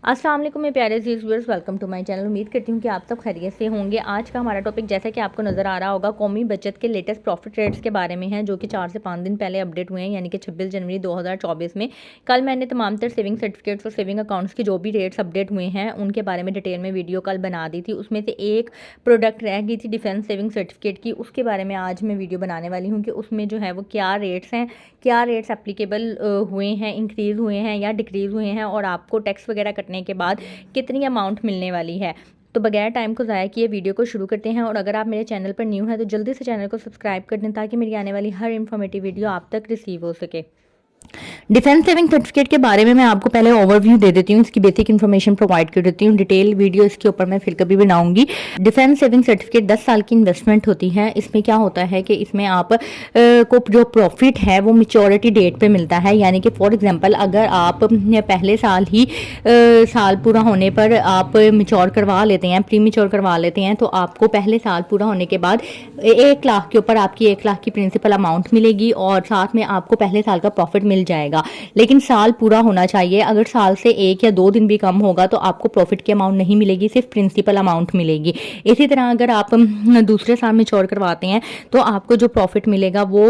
अस्सलाम वालेकुम मेरे प्यारे viewers, welcome to my channel. उम्मीद करती हूँ कि आप सब खैरियत से होंगे। आज का हमारा टॉपिक जैसा कि आपको नज़र आ रहा होगा, कौमी बचत के लेटेस्ट प्रॉफिट रेट्स के बारे में है, जो कि 4 से 5 दिन पहले अपडेट हुए हैं, यानी कि 26 जनवरी 2024 में। कल मैंने तमाम तर सेविंग सर्टिफिकेट्स और सेविंग अकाउंट्स की जो भी रेट्स अपडेट हुए हैं उनके बारे में डिटेल में वीडियो कल बना दी थी। उसमें से एक प्रोडक्ट रह गई थी डिफेंस सेविंग सर्टिफिकेट की, उसके बारे में आज मैं वीडियो बनाने वाली हूँ कि उसमें जो है वो क्या रेट्स हैं, क्या रेट्स एप्लीकेबल हुए हैं, इंक्रीज़ हुए हैं या डिक्रीज़ हुए हैं, और आपको टैक्स वगैरह कटने के बाद कितनी अमाउंट मिलने वाली है। तो बगैर टाइम को ज़ाया किए वीडियो को शुरू करते हैं। और अगर आप मेरे चैनल पर न्यू हैं तो जल्दी से चैनल को सब्सक्राइब कर दें, ताकि मेरी आने वाली हर इन्फॉर्मेटिव वीडियो आप तक रिसीव हो सके। डिफेंस सेविंग सर्टिफिकेट के बारे में मैं आपको पहले ओवरव्यू दे देती हूँ, इसकी बेसिक इन्फॉर्मेशन प्रोवाइड कर देती हूँ। डिटेल वीडियो इसके ऊपर मैं फिर कभी बनाऊंगी। डिफेंस सेविंग सर्टिफिकेट 10 साल की इन्वेस्टमेंट होती है। इसमें क्या होता है कि इसमें आप को जो प्रॉफिट है वो मेच्योरिटी डेट पे मिलता है, यानी कि फॉर एग्जांपल अगर आप पहले साल ही साल पूरा होने पर आप मेच्योर करवा लेते हैं, प्री मेच्योर करवा लेते हैं, तो आपको पहले साल पूरा होने के बाद 1 लाख के ऊपर आपकी 1 लाख की प्रिंसिपल अमाउंट मिलेगी और साथ में आपको पहले साल का प्रॉफिट मिल जाएगा। लेकिन साल पूरा होना चाहिए। अगर साल से 1 या 2 दिन भी कम होगा तो आपको प्रॉफिट की अमाउंट नहीं मिलेगी, सिर्फ प्रिंसिपल अमाउंट मिलेगी। इसी तरह अगर आप दूसरे साल मेच्योर करवाते हैं तो आपको जो प्रॉफिट मिलेगा वो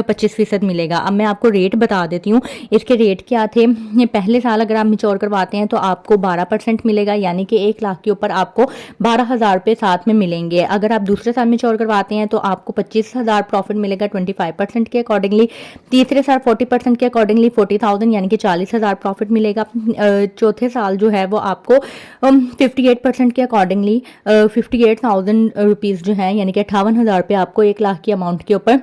25% मिलेगा। अब मैं आपको रेट बता देती हूँ। इसके रेट क्या थे। पहले साल अगर आप मेच्योर करवाते हैं तो आपको 12% मिलेगा, यानी कि 1 लाख के ऊपर आपको 12,000 रुपये साथ में मिलेंगे। अगर आप दूसरे साल मेच्योर करवाते हैं तो आपको 25,000 प्रॉफिट मिलेगा 25% के अकॉर्डिंगली। तीसरे साल 40% के अकॉर्डिंगली 40,000 यानी कि 40,000 प्रॉफिट मिलेगा। चौथे साल जो है वो आपको 58% के अकॉर्डिंगली 58,000 रुपीज़ जो है, यानी कि 58,000 रुपये आपको 1 लाख की अमाउंट के ऊपर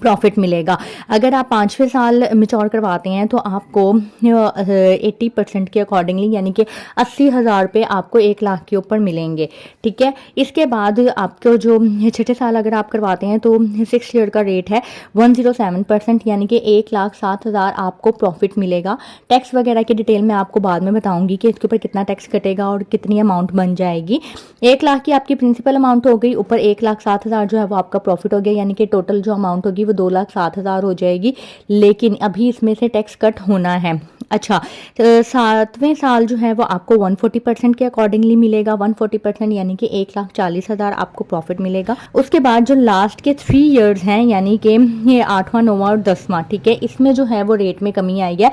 प्रॉफिट मिलेगा। अगर आप 5वें साल मेच्योर करवाते हैं तो आपको 80% के अकॉर्डिंगली, यानी कि 80,000 रुपये आपको 1 लाख के ऊपर मिलेंगे। ठीक है। इसके बाद आपको जो 6ठे साल अगर आप करवाते हैं तो 6 ईयर का रेट है 107%, यानी कि 1,07,000 आपको प्रॉफिट मिलेगा। टैक्स वगैरह की डिटेल मैं आपको बाद में बताऊंगी कि इसके ऊपर कितना टैक्स कटेगा और कितनी अमाउंट बन जाएगी। 1 लाख की आपकी प्रिंसिपल अमाउंट हो गई, ऊपर 1,07,000 जो है वो आपका प्रॉफिट हो गया, यानी कि टोटल जो अमाउंट होगी वो 2,07,000 हो जाएगी। लेकिन अभी इसमें से टैक्स कट होना है। अच्छा, तो 7वें साल जो है वो आपको 140% के अकॉर्डिंगली मिलेगा। 140% यानी कि 1,40,000 आपको प्रॉफिट मिलेगा। उसके बाद जो लास्ट के 3 ईयर्स हैं, यानी कि ये 8वां 9वां और 10वां, ठीक है, इसमें जो है वो रेट में कमी आई है।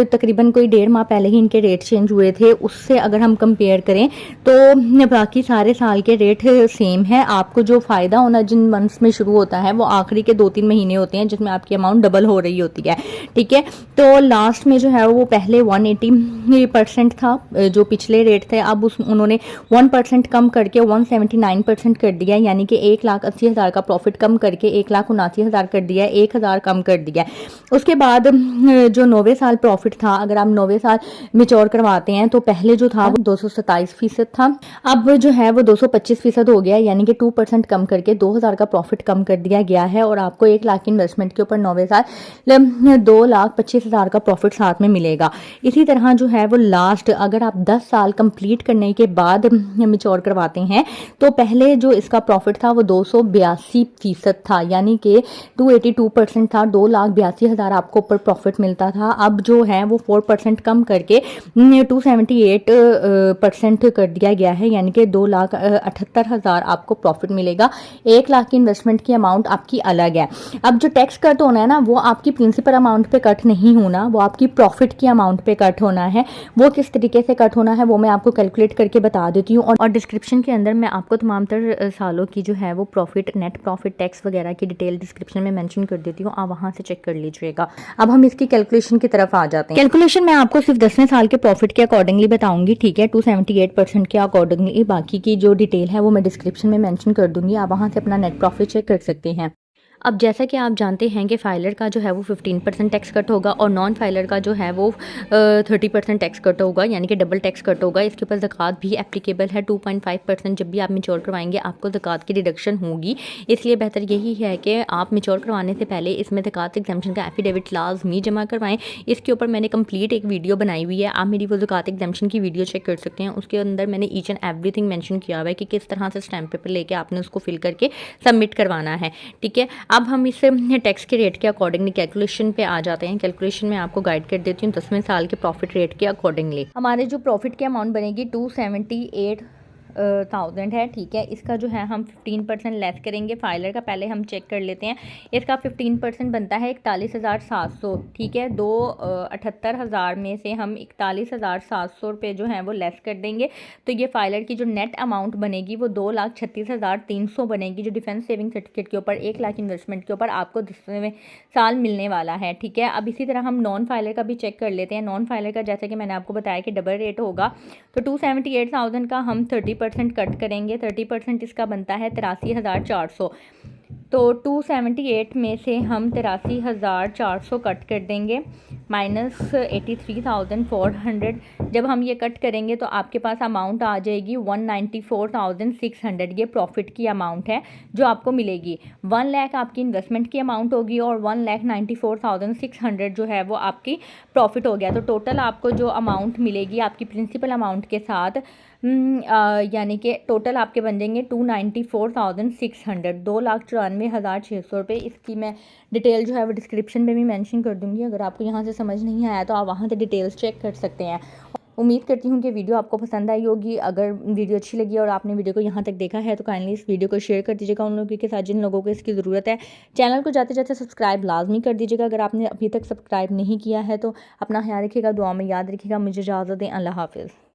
तकरीबन कोई 1.5 माह पहले ही इनके रेट चेंज हुए थे। उससे अगर हम कंपेयर करें तो बाकी सारे साल के रेट सेम है। आपको जो फ़ायदा होना जिन मंथ्स में शुरू होता है वो आखिरी के 2-3 महीने होते हैं, जिसमें आपकी अमाउंट डबल हो रही होती है। ठीक है। तो लास्ट में जो है वो पहले 180% था जो पिछले रेट थे, अब उन्होंने 1% कम करके 179% कर दिया, यानी कि 1,80,000 का प्रॉफिट कम करके 1,79,000 कर दिया, 1,000 कम कर दिया। उसके बाद जो 9वें साल प्रॉफिट था, अगर आप 9वें साल मेच्योर करवाते हैं तो पहले जो था वो 227% था, अब जो है वो 225% हो गया, यानी कि 2% कम करके 2,000 का प्रॉफिट कम कर दिया गया है। और आपको 1 लाख की इन्वेस्टमेंट के ऊपर 9वें साल 2,25,000 का प्रॉफिट साथ में मिलेगा। इसी तरह जो है वो लास्ट अगर आप 10 साल कंप्लीट करने के बाद मेच्योर करवाते हैं तो पहले जो इसका प्रॉफिट था वो 282% था, यानी कि 282% था, 2,82,000 आपको ऊपर प्रॉफिट मिलता था। अब जो है वो 4% कम करके 278% कर दिया गया है, यानी कि 2,78,000 आपको प्रॉफिट मिलेगा। 1 लाख की इन्वेस्टमेंट की अमाउंट आपकी अलग है। अब जो टैक्स कट होना है ना, वो आपकी प्रिंसिपल अमाउंट पे कट नहीं होना, वो आपकी प्रॉफिट की अमाउंट पे कट होना है। वो किस तरीके से कट होना है वो मैं आपको कैलकुलेट करके बता देती हूँ। और डिस्क्रिप्शन के अंदर मैं आपको तमाम तर सालों की जो है वो प्रॉफिट, नेट प्रॉफिट, टैक्स वगैरह की डिटेल डिस्क्रिप्शन में मेंशन कर देती हूँ, आप वहाँ से चेक कर लीजिएगा। अब हम इसकी कैलकुलेशन की तरफ आ जाते हैं। कैलकुलेशन मैं आपको सिर्फ 10वें साल के प्रॉफिट के अकॉर्डिंगली बताऊंगी, ठीक है, 278% के अकॉर्डिंगली। बाकी की जो डिटेल है वो मैं डिस्क्रिप्शन में मेंशन कर दूंगी, आप वहाँ से अपना नेट प्रॉफिट चेक कर सकते हैं। अब जैसा कि आप जानते हैं कि फाइलर का जो है वो 15% टैक्स कट होगा और नॉन फाइलर का जो है वो 30% टैक्स कट होगा, यानी कि डबल टैक्स कट होगा। इसके ऊपर ज़कात भी एप्लीकेबल है 2.5%। जब भी आप मेच्योर करवाएंगे आपको ज़कात की डिडक्शन होगी, इसलिए बेहतर यही है कि आप मेच्योर करवाने से पहले इसमें ज़कात एग्जाम्पशन का एफिडेविट लाजमी जमा करवाएं। इसके ऊपर मैंने कंप्लीट एक वीडियो बनाई हुई है, आप मेरी वो ज़कात एग्जाम्पशन की वीडियो चेक कर सकते हैं। उसके अंदर मैंने ईच एंड एवरीथिंग मेंशन किया हुआ है कि किस तरह से स्टैम्प पेपर लेके आपने उसको फिल करके सबमिट करवाना है। ठीक है। अब हम इस टैक्स के रेट के अकॉर्डिंगली कैलकुलेशन पे आ जाते हैं। कैलकुलेशन में आपको गाइड कर देती हूँ 10वें साल के प्रॉफिट रेट के अकॉर्डिंगली। हमारे जो प्रॉफिट की अमाउंट बनेगी 278,000 है, ठीक है। इसका जो है हम 15% लेस करेंगे। फाइलर का पहले हम चेक कर लेते हैं। इसका 15% बनता है 41,700, ठीक है। 78,000 में से हम 41,700 रुपये जो है वो लेस कर देंगे, तो ये फाइलर की जो नेट अमाउंट बनेगी वो 2,36,300 बनेगी, जो डिफेंस सेविंग सर्टिफिकेट के ऊपर 1 लाख इन्वेस्टमेंट के ऊपर आपको 10वें साल मिलने वाला है, ठीक है। अब इसी तरह हम नॉन फाइलर का भी चेक कर लेते हैं। नॉन फाइलर का जैसे कि मैंने आपको बताया कि डबल रेट होगा, तो 278,000 का हम 30% कट करेंगे। 30% इसका बनता है 83,400। तो 278 में से हम 83,400 कट कर देंगे माइनस 83,400। जब हम ये कट करेंगे तो आपके पास अमाउंट आ जाएगी 194,600। ये प्रॉफिट की अमाउंट है जो आपको मिलेगी। 1 लाख आपकी इन्वेस्टमेंट की अमाउंट होगी और 1,94,600 जो है वो आपकी प्रॉफिट हो गया। तो टोटल आपको जो अमाउंट मिलेगी आपकी प्रिंसिपल अमाउंट के साथ यानी कि टोटल आपके बन जाएंगे 294,600, 2,94,600 रुपये। इसकी मैं डिटेल जो है वो डिस्क्रिप्शन में भी मेंशन कर दूंगी। अगर आपको यहाँ से समझ नहीं आया तो आप वहाँ से डिटेल्स चेक कर सकते हैं। उम्मीद करती हूँ कि वीडियो आपको पसंद आई होगी। अगर वीडियो अच्छी लगी और आपने वीडियो को यहाँ तक देखा है तो काइंडली इस वीडियो को शेयर कर दीजिएगा उन लोगों के साथ जिन लोगों को इसकी ज़रूरत है। चैनल को जाते जाते सब्सक्राइब लाजमी कर दीजिएगा अगर आपने अभी तक सब्सक्राइब नहीं किया है तो। अपना ख्याल रखिएगा, दुआ में याद रखिएगा। मुझे इजाज़त दें। अल्लाह हाफिज़।